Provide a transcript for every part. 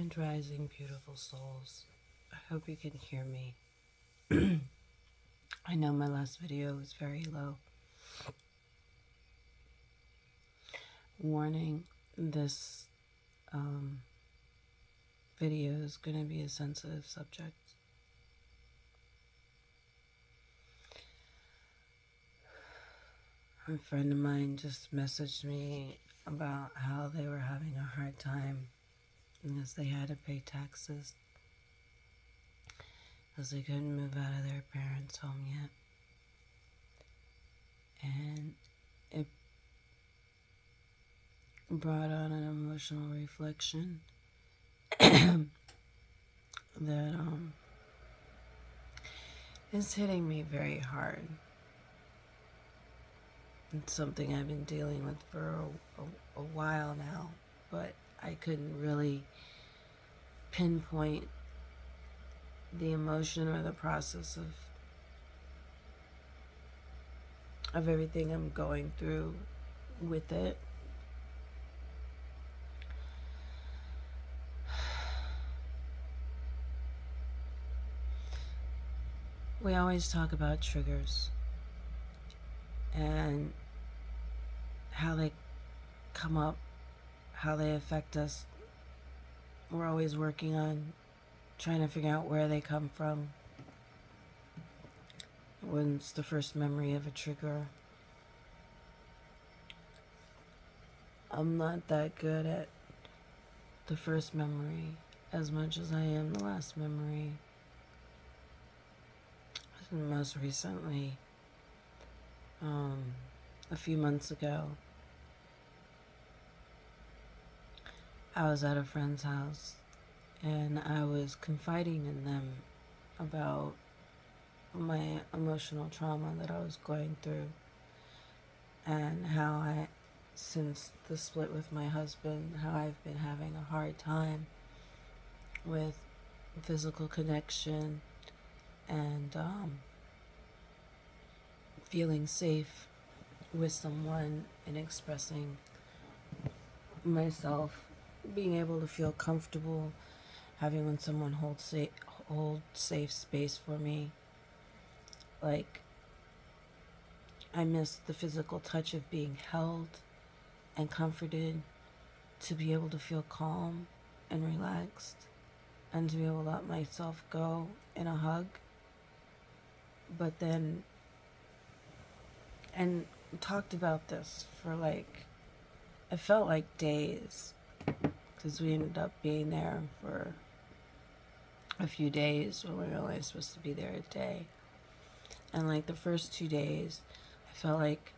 Grand Rising, beautiful souls. I hope you can hear me. I know my last video was very low. Warning, this video is going to be a sensitive subject. A friend of mine just messaged me about how they were having a hard time because they had to pay taxes because they couldn't move out of their parents' home yet. And it brought on an emotional reflection that is hitting me very hard. It's something I've been dealing with for a while now, but I couldn't really pinpoint the emotion or the process of everything I'm going through with it. We always talk about triggers and how they come up, how they affect us. We're always working on trying to figure out where they come from. When's the first memory of a trigger? I'm not that good at the first memory as much as I am the last memory. Most recently, a few months ago, I was at a friend's house and I was confiding in them about my emotional trauma that I was going through and how since the split with my husband, how I've been having a hard time with physical connection and feeling safe with someone and expressing myself, being able to feel comfortable, having when someone hold safe space for me. Like, I miss the physical touch of being held and comforted, to be able to feel calm and relaxed, and to be able to let myself go in a hug. But then, and talked about this for it felt like days, because we ended up being there for a few days when we were only supposed to be there a day. And the first 2 days, I felt like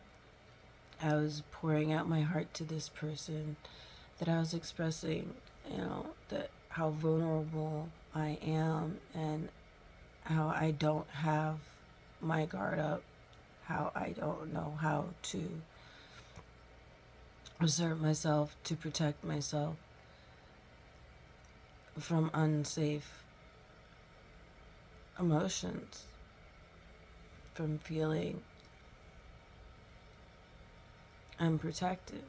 I was pouring out my heart to this person, that I was expressing, that how vulnerable I am and how I don't have my guard up, how I don't know how to assert myself, to protect myself from unsafe emotions, from feeling unprotected.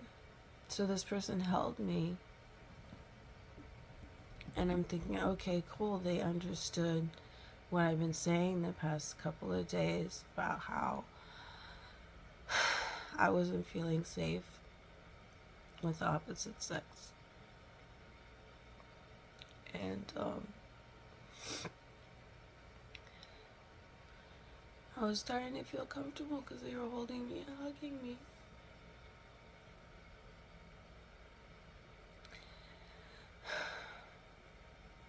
So this person held me, and I'm thinking, okay, cool, they understood what I've been saying the past couple of days about how I wasn't feeling safe with the opposite sex. And I was starting to feel comfortable because they were holding me and hugging me.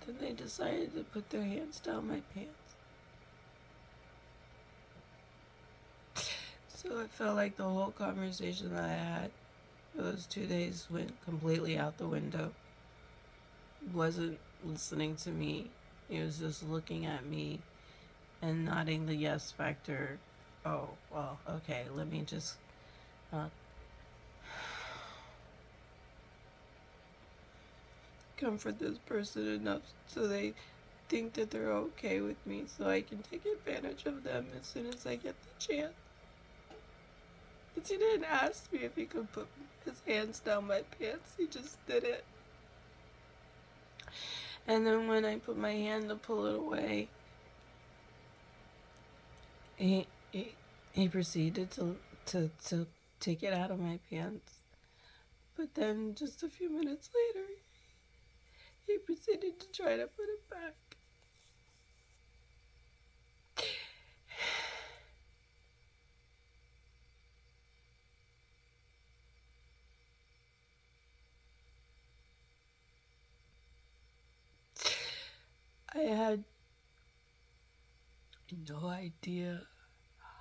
Then they decided to put their hands down my pants. So I felt like the whole conversation that I had for those 2 days went completely out the window. Wasn't listening to me. He was just looking at me and nodding the yes factor. Oh, well, okay, let me just comfort this person enough so they think that they're okay with me, so I can take advantage of them as soon as I get the chance. Because he didn't ask me if he could put his hands down my pants, he just did it. And then when I put my hand to pull it away, he he, he proceeded to take it out of my pants. But then just a few minutes later, he proceeded to try to put it back. I had no idea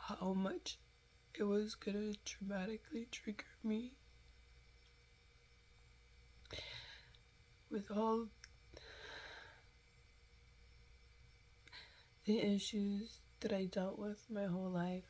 how much it was gonna dramatically trigger me with all the issues that I dealt with my whole life.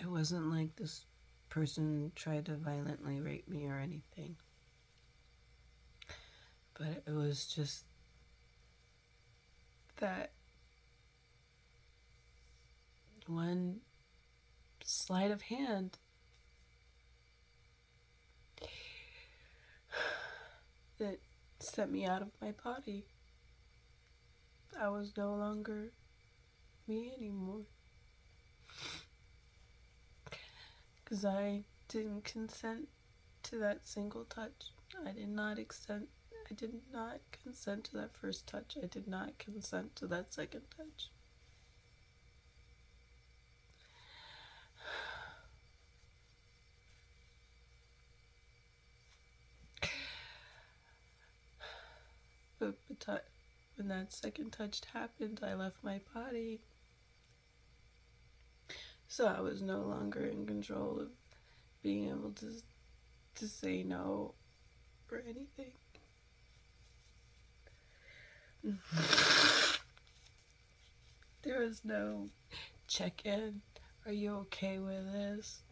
It wasn't like this person tried to violently rape me or anything, but it was just that one sleight of hand that set me out of my body. I was no longer me anymore. Because I didn't consent to that single touch. I did not consent to that first touch. I did not consent to that second touch. But when that second touch happened, I left my body. So I was no longer in control of being able to say no or anything. There was no check-in. Are you okay with this?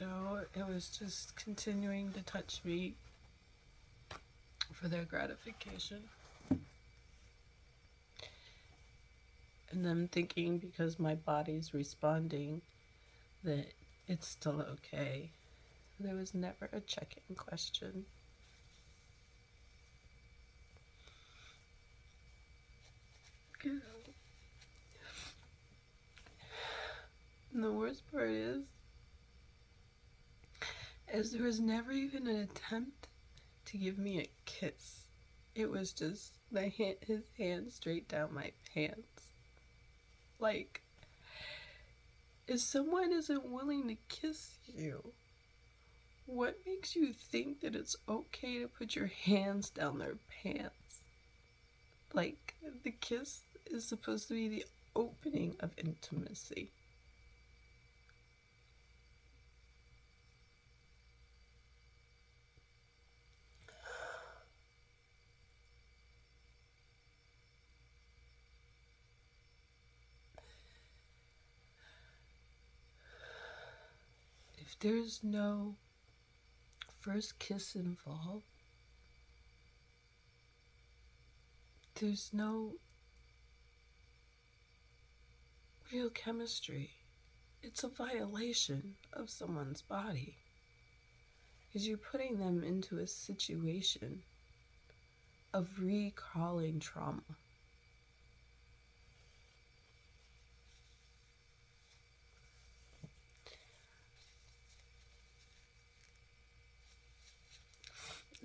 No, it was just continuing to touch me for their gratification. And them thinking because my body's responding that it's still okay. There was never a check-in question. And the worst part is there was never even an attempt to give me a kiss. It was just his hand straight down my pants. Like, if someone isn't willing to kiss you, what makes you think that it's okay to put your hands down their pants? Like, the kiss is supposed to be the opening of intimacy. If there's no first kiss involved, there's no real chemistry. It's a violation of someone's body. Because you're putting them into a situation of recalling trauma.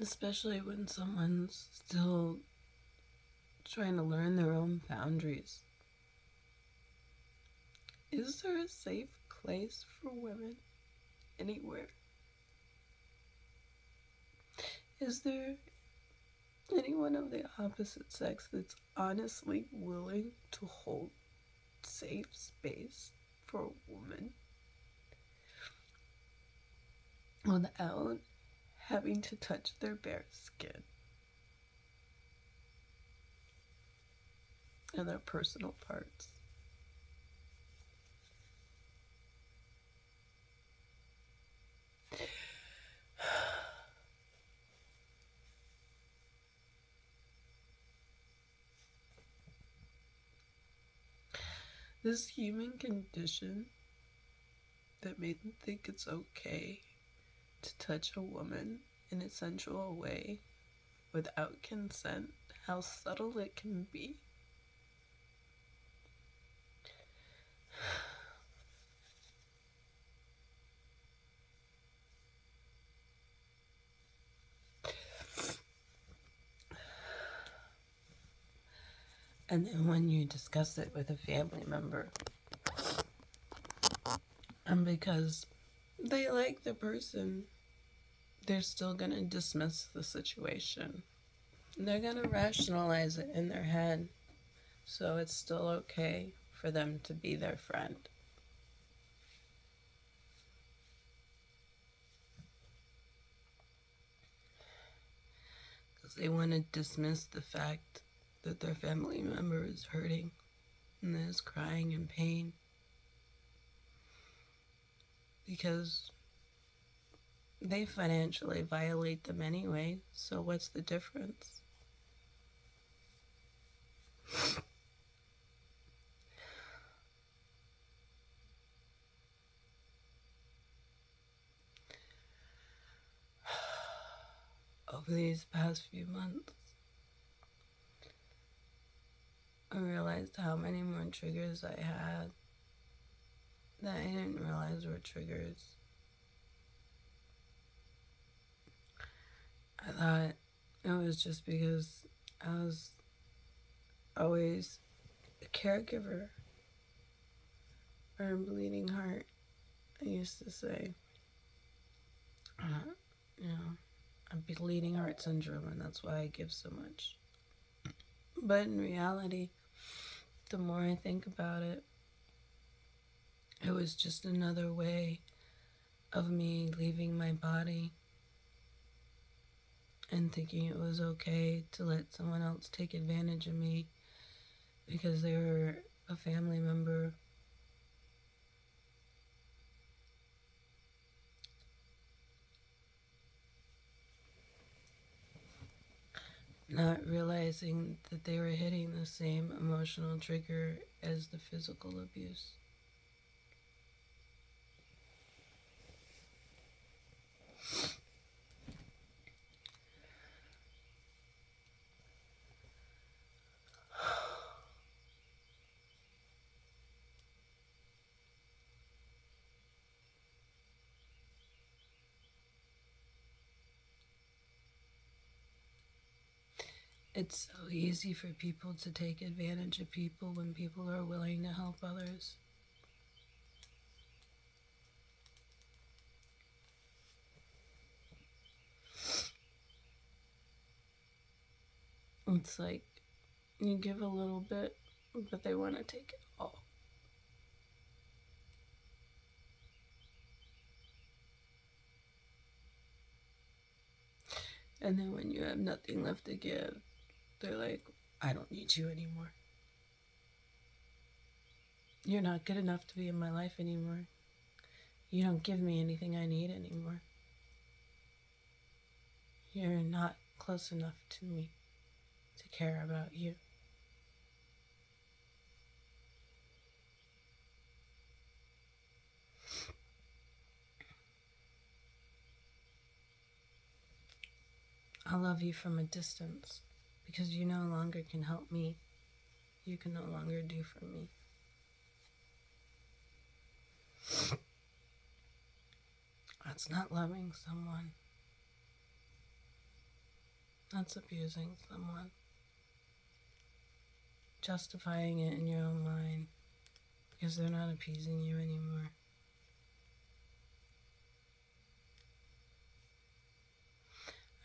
Especially when someone's still trying to learn their own boundaries. Is there a safe place for women anywhere? Is there anyone of the opposite sex that's honestly willing to hold safe space for a woman? without having to touch their bare skin and their personal parts. This human condition that made them think it's okay to touch a woman in a sensual way without consent, how subtle it can be. And then when you discuss it with a family member, and because they like the person, they're still going to dismiss the situation. They're going to rationalize it in their head, so it's still okay for them to be their friend. Because they want to dismiss the fact that their family member is hurting and is crying in pain. Because they financially violate them anyway, so what's the difference? Over these past few months, I realized how many more triggers I had that I didn't realize were triggers. I thought it was just because I was always a caregiver or a bleeding heart. I used to say, you know, a bleeding heart syndrome, and that's why I give so much. But in reality, the more I think about it, it was just another way of me leaving my body and thinking it was okay to let someone else take advantage of me because they were a family member. Not realizing that they were hitting the same emotional trigger as the physical abuse. It's so easy for people to take advantage of people when people are willing to help others. It's like you give a little bit, but they want to take it all. And then when you have nothing left to give, they're like, I don't need you anymore. You're not good enough to be in my life anymore. You don't give me anything I need anymore. You're not close enough to me to care about you. I love you from a distance because you no longer can help me. You can no longer do for me. That's not loving someone. That's abusing someone. Justifying it in your own mind because they're not appeasing you anymore.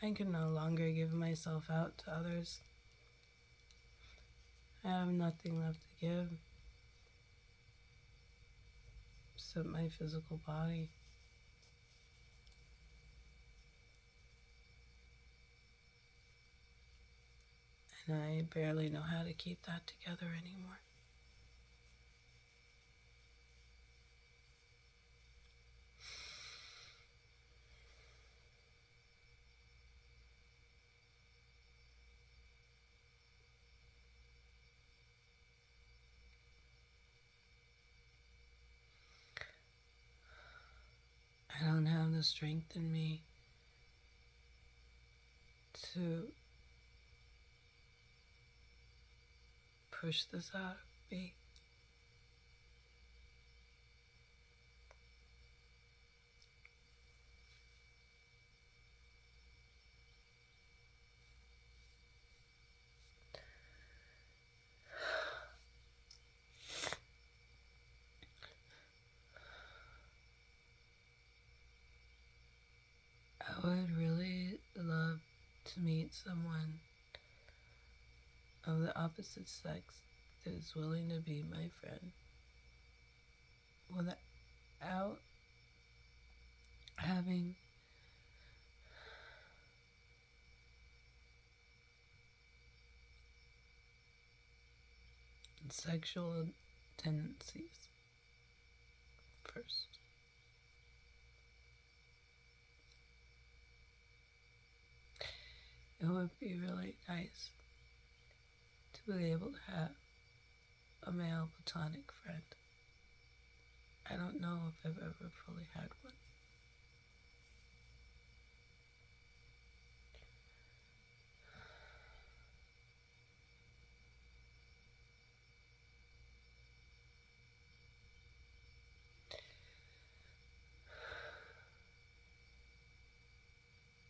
I can no longer give myself out to others. I have nothing left to give except my physical body. And I barely know how to keep that together anymore. I don't have the strength in me to push this out of me. I would really love to meet someone of the opposite sex that is willing to be my friend without having sexual tendencies first. It would be really nice to be able to have a male platonic friend. I don't know if I've ever fully had one.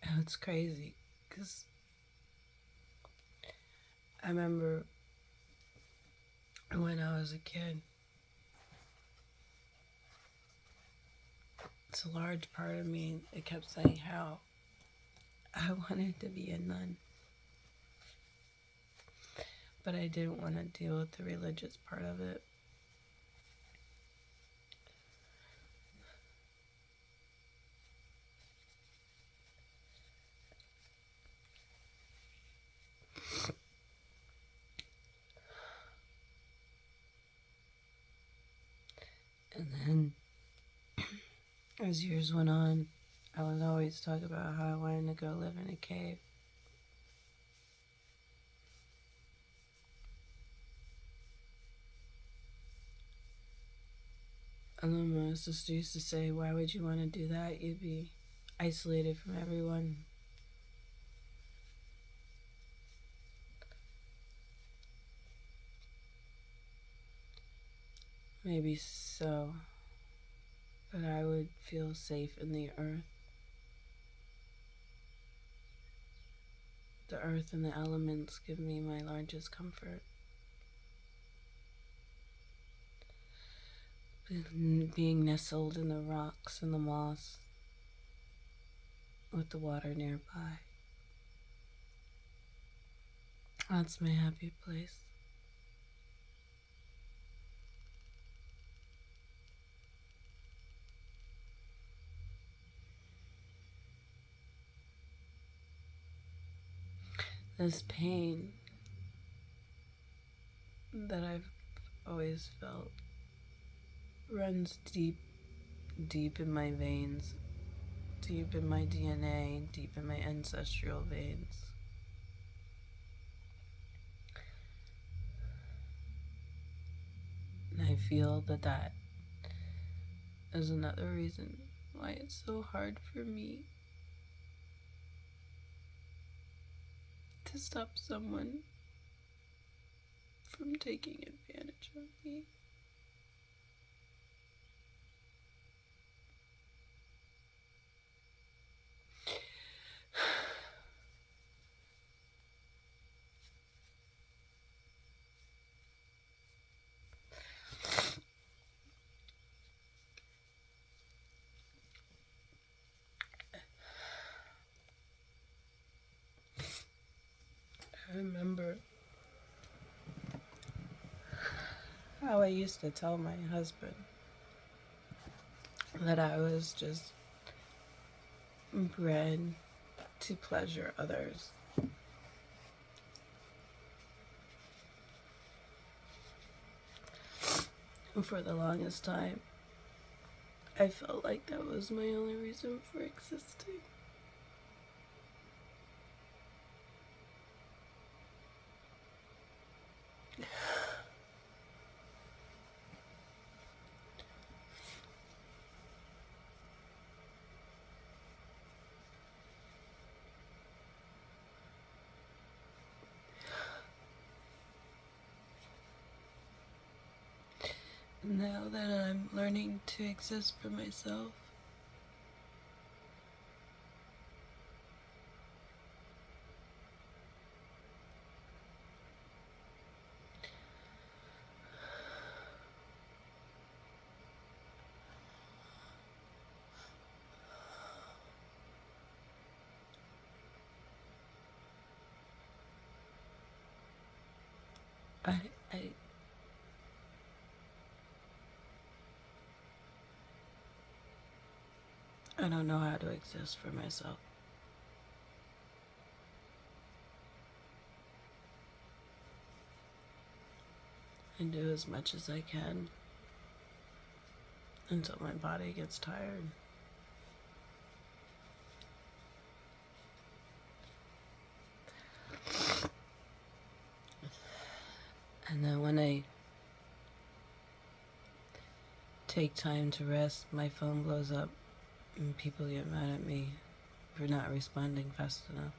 And it's crazy because I remember when I was a kid, it's a large part of me that kept saying how I wanted to be a nun. But I didn't want to deal with the religious part of it. And then, as years went on, I was always talking about how I wanted to go live in a cave. And then my sister used to say, why would you want to do that? You'd be isolated from everyone. Maybe so, but I would feel safe in the earth. The earth and the elements give me my largest comfort. Being nestled in the rocks and the moss with the water nearby. That's my happy place. This pain that I've always felt runs deep, deep in my veins, deep in my DNA, deep in my ancestral veins. And I feel that that is another reason why it's so hard for me to stop someone from taking advantage of me. I remember how I used to tell my husband that I was just bred to pleasure others. for the longest time, I felt like that was my only reason for existing. Now that I'm learning to exist for myself, I, I, I don't know how to exist for myself. I do as much as I can until my body gets tired. And then when I take time to rest, my phone blows up and people get mad at me for not responding fast enough.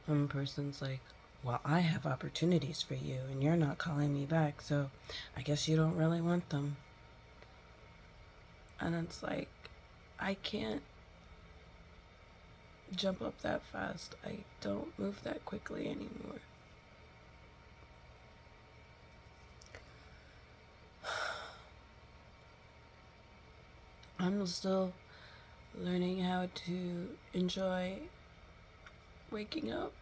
One person's like, well, I have opportunities for you and you're not calling me back, so I guess you don't really want them. And it's like, I can't jump up that fast. I don't move that quickly anymore. I'm still learning how to enjoy waking up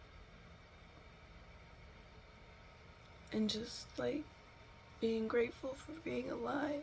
and just like being grateful for being alive.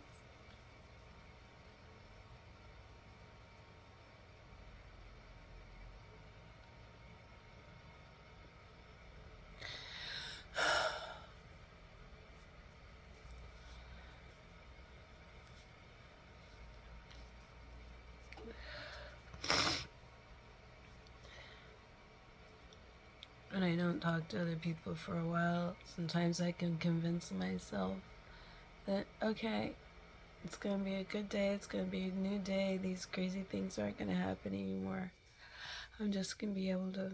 When I don't talk to other people for a while, sometimes I can convince myself that, okay, it's gonna be a good day, it's gonna be a new day, these crazy things aren't gonna happen anymore. I'm just gonna be able to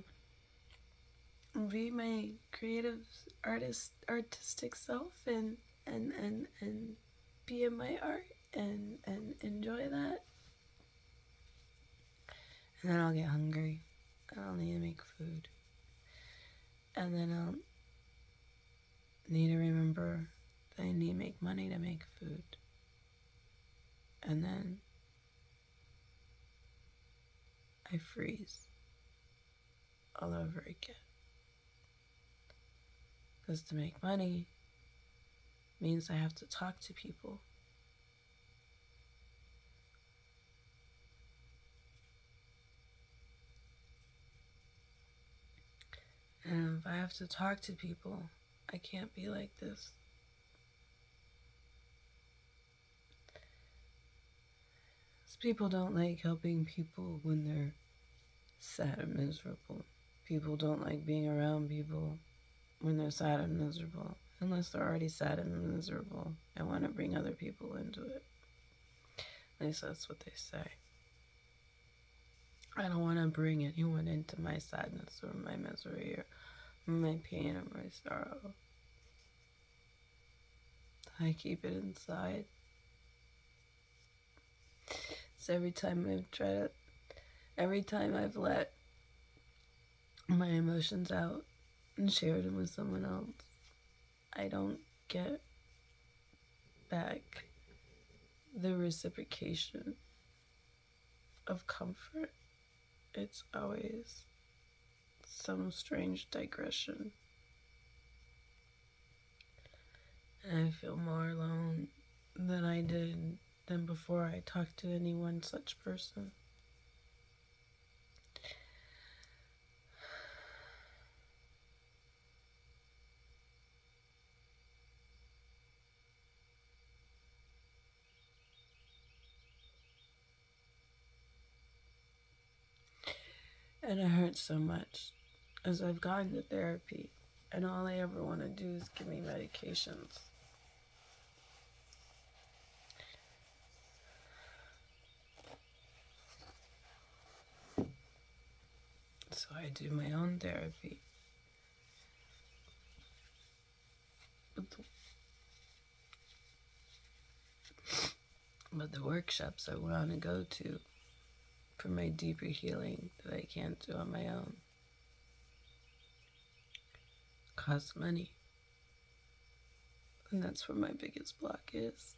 be my creative artistic self and be in my art and enjoy that. And then I'll get hungry and I'll need to make food. And then I'll need to remember that I need to make money to make food. And then I freeze all over again. Because to make money means I have to talk to people. And if I have to talk to people, I can't be like this. People don't like helping people when they're sad and miserable. People don't like being around people when they're sad and miserable, unless they're already sad and miserable and want to bring other people into it. At least that's what they say. I don't want to bring anyone into my sadness or my misery or my pain or my sorrow. I keep it inside. So every time I've let my emotions out and shared them with someone else, I don't get back the reciprocation of comfort. It's always some strange digression. And I feel more alone than I did than before I talked to any one such person. And it hurts so much as I've gone to therapy and all they ever want to do is give me medications. So I do my own therapy. But the workshops I want to go to for my deeper healing that I can't do on my own cost money. And that's where my biggest block is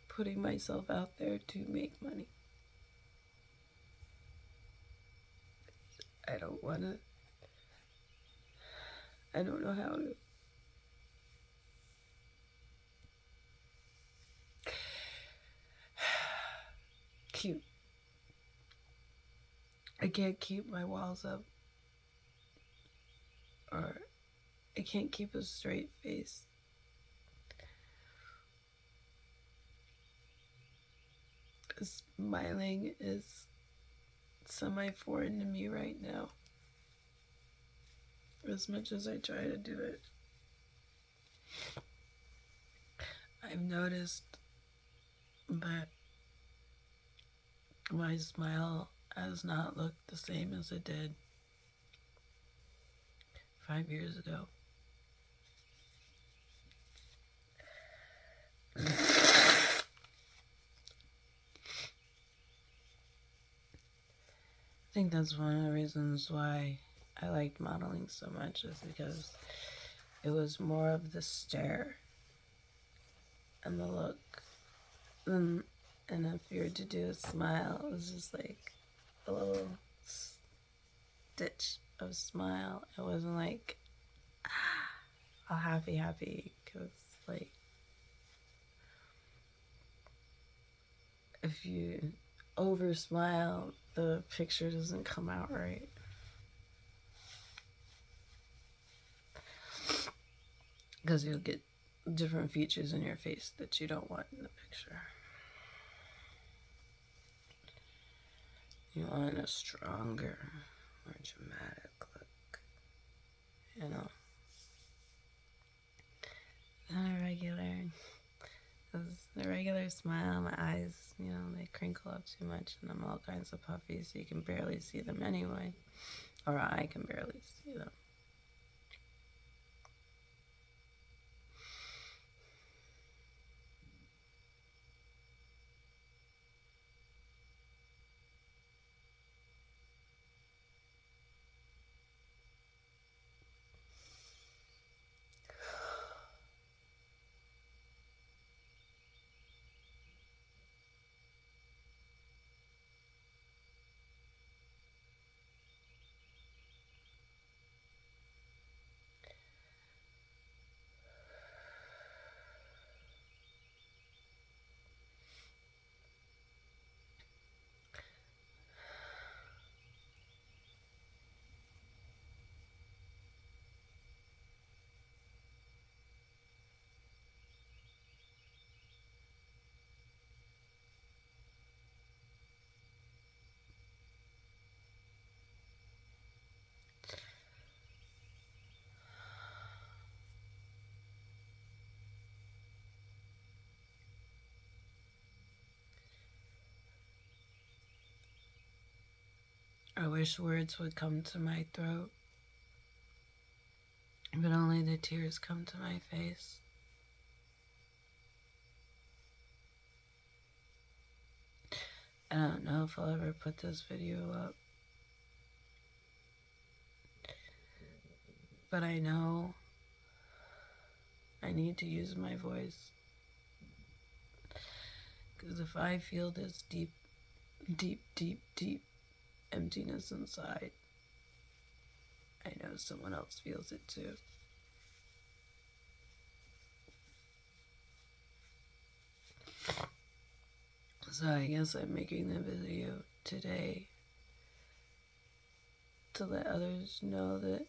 putting myself out there to make money. I don't want to. I don't know how to. I can't keep my walls up, or I can't keep a straight face. Smiling is semi-foreign to me right now, as much as I try to do it. I've noticed that my smile has not looked the same as it did 5 years ago. I think that's one of the reasons why I liked modeling so much, is because it was more of the stare and the look. And if you were to do a smile, it was just like a little stitch of smile. It wasn't like a happy, because like if you over smile, the picture doesn't come out right. Because you'll get different features in your face that you don't want in the picture. You want a stronger, more dramatic look, you know, not a regular. Because the regular smile, my eyes, you know, they crinkle up too much and I'm all kinds of puffy, so you can barely see them anyway. Or I can barely see them. I wish words would come to my throat, but only the tears come to my face. I don't know if I'll ever put this video up, but I know I need to use my voice. Because if I feel this deep emptiness inside, I know someone else feels it too. So I guess I'm making the video today to let others know that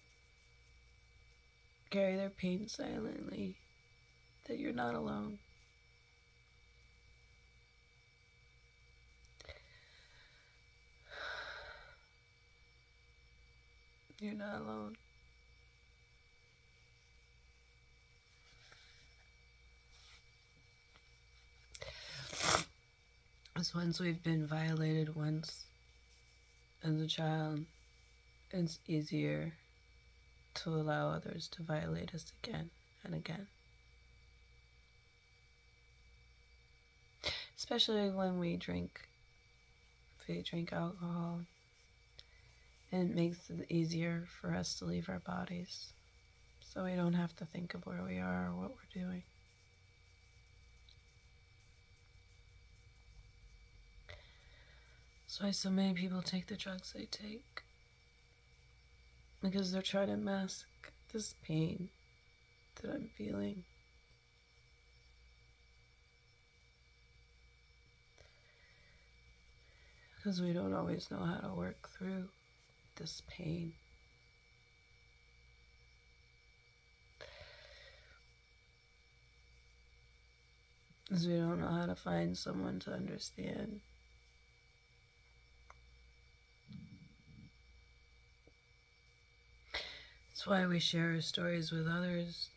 carry their pain silently, that you're not alone. You're not alone. Because once we've been violated once as a child, it's easier to allow others to violate us again and again. Especially when we drink. If we drink alcohol, it makes it easier for us to leave our bodies. So we don't have to think of where we are or what we're doing. That's why so many people take the drugs they take. Because they're trying to mask this pain that I'm feeling. Because we don't always know how to work through this pain. Because we don't know how to find someone to understand. That's why we share our stories with others,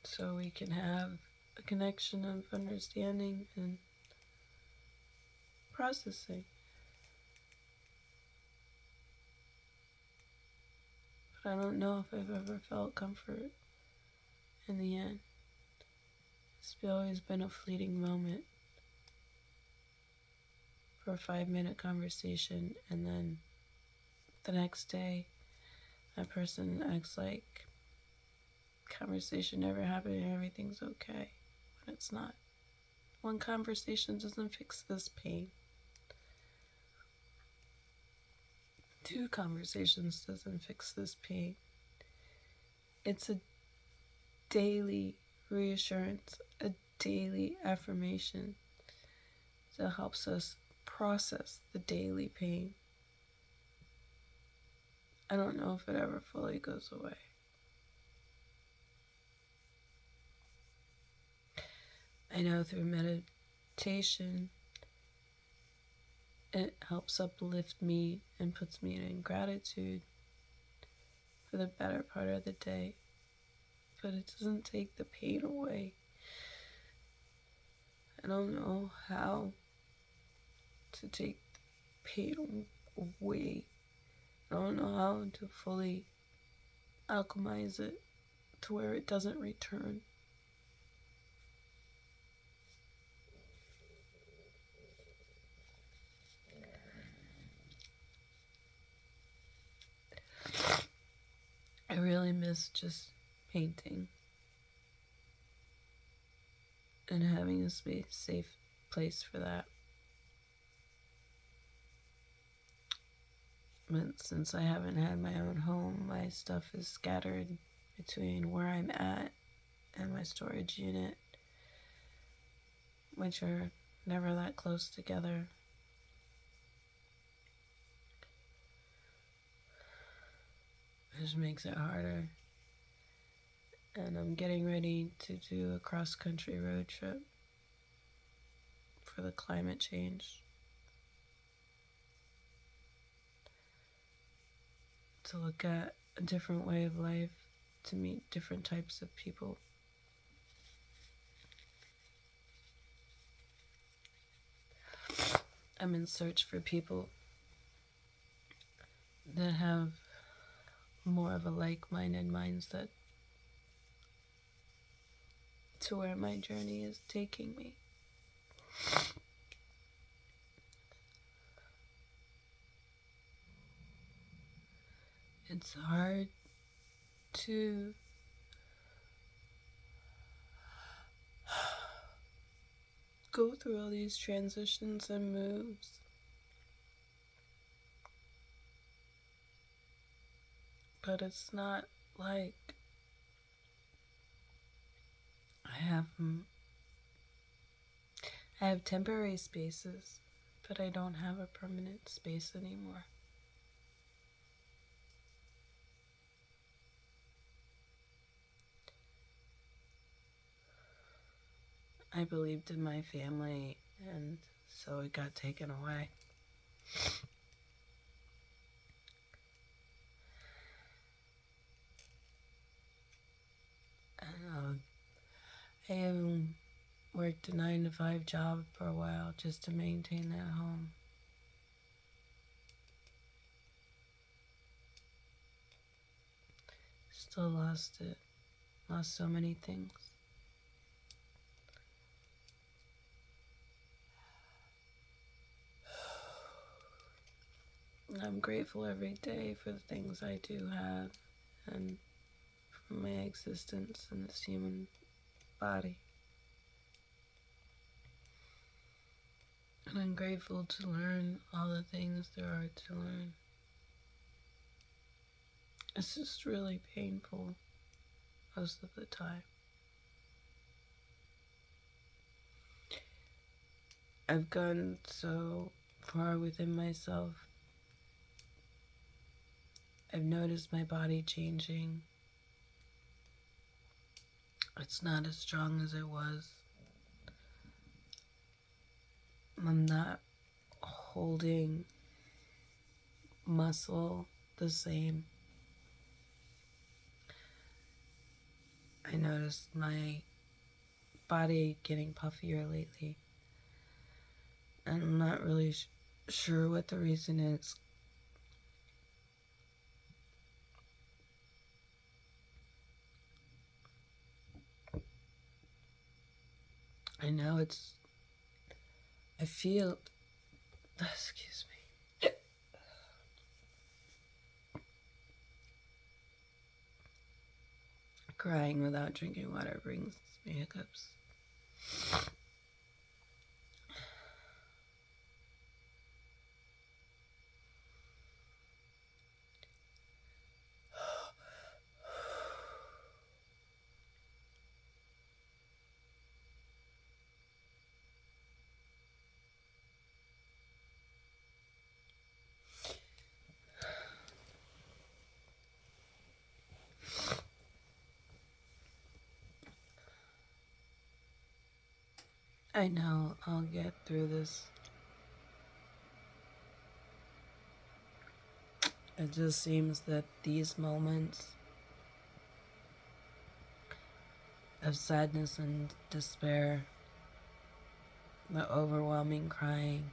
so we can have a connection of understanding and processing. But I don't know if I've ever felt comfort in the end. It's always been a fleeting moment for a 5-minute conversation, and then the next day that person acts like conversation never happened and everything's okay, when it's not. One conversation doesn't fix this pain. 2 conversations doesn't fix this pain. It's a daily reassurance, a daily affirmation that helps us process the daily pain. I don't know if it ever fully goes away. I know through meditation, it helps uplift me and puts me in gratitude for the better part of the day. But it doesn't take the pain away. I don't know how to take the pain away. I don't know how to fully alchemize it to where it doesn't return. I really miss just painting and having a safe place for that. But since I haven't had my own home, my stuff is scattered between where I'm at and my storage unit, which are never that close together. Which makes it harder. And I'm getting ready to do a cross-country road trip for the climate change. To look at a different way of life, to meet different types of people. I'm in search for people that have more of a like-minded mindset to where my journey is taking me. It's hard to go through all these transitions and moves. But it's not like I have temporary spaces, but I don't have a permanent space anymore. I believed in my family, and so it got taken away. I even worked a 9 to 5 job for a while just to maintain that home. Still lost it. Lost so many things. I'm grateful every day for the things I do have and for my existence in this human body. And I'm grateful to learn all the things there are to learn. It's just really painful most of the time. I've gone so far within myself. I've noticed my body changing. It's not as strong as it was. I'm not holding muscle the same. I noticed my body getting puffier lately. And I'm not really sure what the reason is. I know I feel, excuse me. Crying without drinking water brings me hiccups. I know I'll get through this. It just seems that these moments of sadness and despair, the overwhelming crying,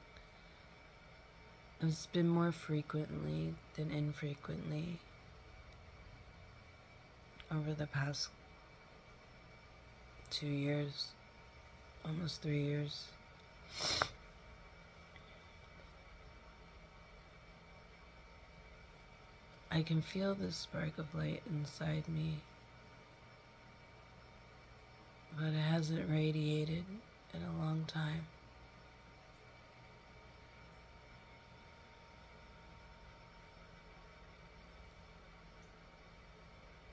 it's been more frequently than infrequently over the past 2 years, almost 3 years. I can feel this spark of light inside me, but it hasn't radiated in a long time.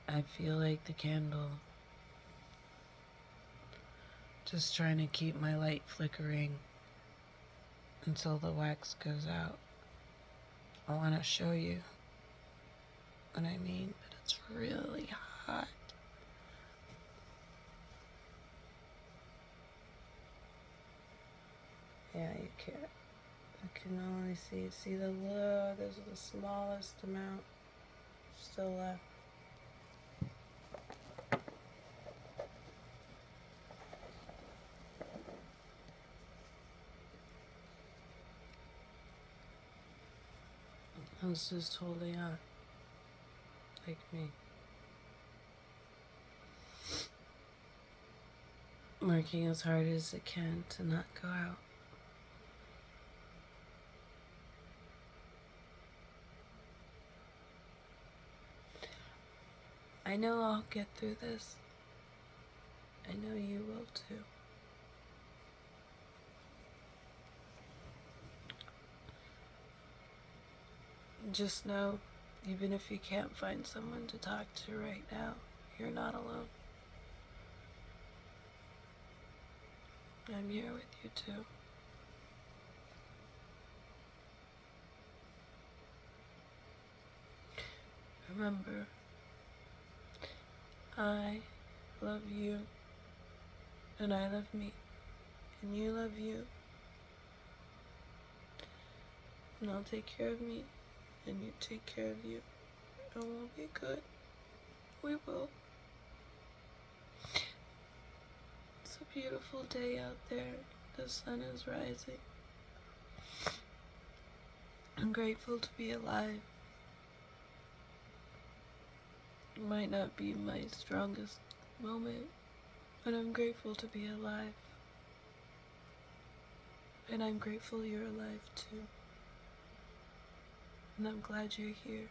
I feel like the candle, just trying to keep my light flickering until the wax goes out. I want to show you what I mean, but it's really hot. Yeah, you can't. You can only see the low, those are the smallest amount still left. I was just holding on, like me. Working as hard as it can to not go out. I know I'll get through this. I know you will too. Just know, even if you can't find someone to talk to right now, you're not alone. I'm here with you too. Remember, I love you, and I love me, and you love you. And I'll take care of me, and you take care of you, and we'll be good. We will. beautiful day out there. The sun is rising. I'm grateful to be alive. It might not be my strongest moment, but I'm grateful to be alive. And I'm grateful you're alive too. And I'm glad you're here.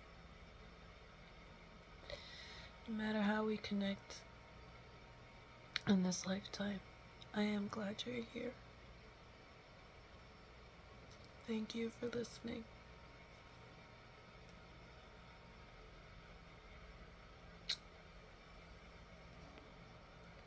No matter how we connect in this lifetime, I am glad you're here. Thank you for listening.